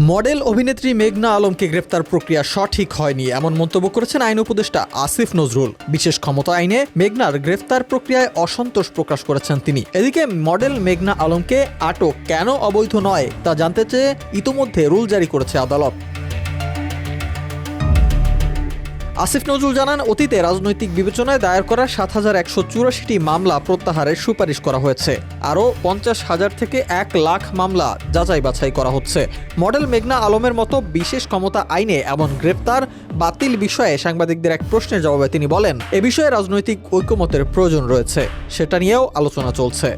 Model অভিনেত্রী মেঘনা আলমকে গ্রেফতার প্রক্রিয়া সঠিক হয়নি এমন মন্তব্য করেছেন আইন উপদেষ্টা আসিফ নজরুল। বিশেষ ক্ষমতা আইনে মেঘনার গ্রেফতার প্রক্রিয়ায় অসন্তোষ প্রকাশ করেছেন তিনি। এদিকে মডেল মেঘনা আলমকে আটক কেন অবৈধ নয় তা জানতে চেয়ে ইতোমধ্যে রুল জারি করেছে আদালত। আসিফ নজরুল জানান, অতীতে রাজনৈতিক বিবেচনায় দায়ের করা ৭,১৮৪টি মামলা প্রত্যাহারের সুপারিশ করা হয়েছে। আরও ৫০,০০০ থেকে ১ লাখ মামলা যাচাই বাছাই করা হচ্ছে। মডেল মেঘনা আলমের মতো বিশেষ ক্ষমতা আইনে এমন গ্রেপ্তার বাতিল বিষয়ে সাংবাদিকদের এক প্রশ্নের জবাবে তিনি বলেন, এ বিষয়ে রাজনৈতিক ঐকমত্যের প্রয়োজন রয়েছে, সেটা নিয়েও আলোচনা চলছে।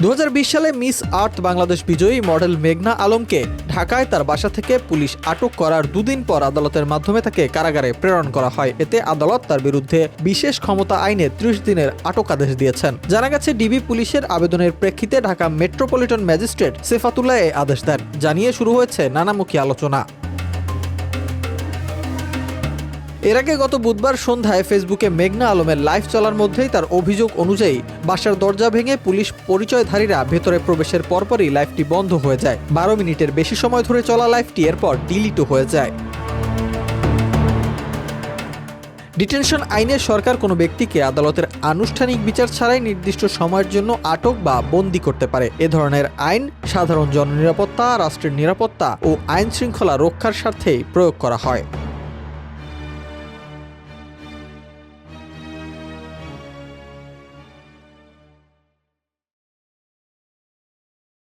২০২০ সালে মিস আর্থ বাংলাদেশ বিজয়ী মডেল মেঘনা আলমকে ঢাকায় তার বাসা থেকে পুলিশ আটক করার দুদিন পর আদালতের মাধ্যমে তাকে কারাগারে প্রেরণ করা হয়। এতে আদালত তার বিরুদ্ধে বিশেষ ক্ষমতা আইনে ৩০ দিনের আটক আদেশ দিয়েছেন। জানা গেছে, ডিবি পুলিশের আবেদনের প্রেক্ষিতে ঢাকা মেট্রোপলিটন ম্যাজিস্ট্রেট সেফাতুল্লাহ এই আদেশ দেন। জানিয়ে শুরু হয়েছে নানামুখী আলোচনা। এর আগে গত বুধবার সন্ধ্যায় ফেসবুকে মেঘনা আলমের লাইভ চলার মধ্যেই তার অভিযোগ অনুযায়ী বাসার দরজা ভেঙে পুলিশ পরিচয়ধারীরা ভেতরে প্রবেশের পরপরই লাইভটি বন্ধ হয়ে যায়। ১২ মিনিটের বেশি সময় ধরে চলা লাইভটি এরপর ডিলিটও হয়ে যায়। ডিটেনশন আইনে সরকার কোনো ব্যক্তিকে আদালতের আনুষ্ঠানিক বিচার ছাড়াই নির্দিষ্ট সময়ের জন্য আটক বা বন্দী করতে পারে। এ ধরনের আইন সাধারণ জননিরাপত্তা, রাষ্ট্রের নিরাপত্তা ও আইন শৃঙ্খলা রক্ষার স্বার্থেই প্রয়োগ করা হয়।